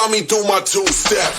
me do my two-step.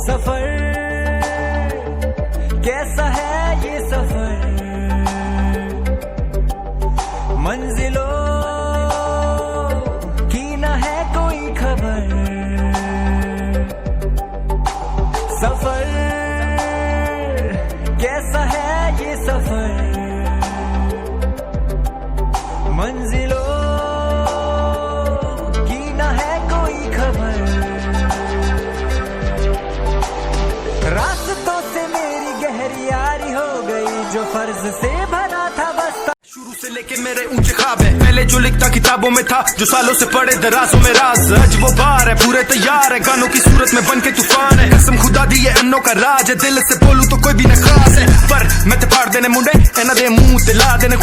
सफर कैसा है ये सफर, मंजिलों की न है कोई खबर। सफर कैसा है ये सफर, मंजिलों की न है कोई खबर। रास्तों से मेरी गहरी यारी हो गई, जो फर्ज से भरा था बस्ता। शुरू से लेके मेरे ऊंचे ख्वाब है, पहले जो लिखता किताबों में था, जो सालों से पड़े दराजों में राज। आज वो बार है, पूरे तैयार है, गानों की सूरत में बन के तूफान है। कसम खुदा दी है अन्नों का राज है, दिल से बोलूं तो कोई भी न खास है। पर मैं ते फाड़ देने मुंडे, एना दे मुंह ते ला देने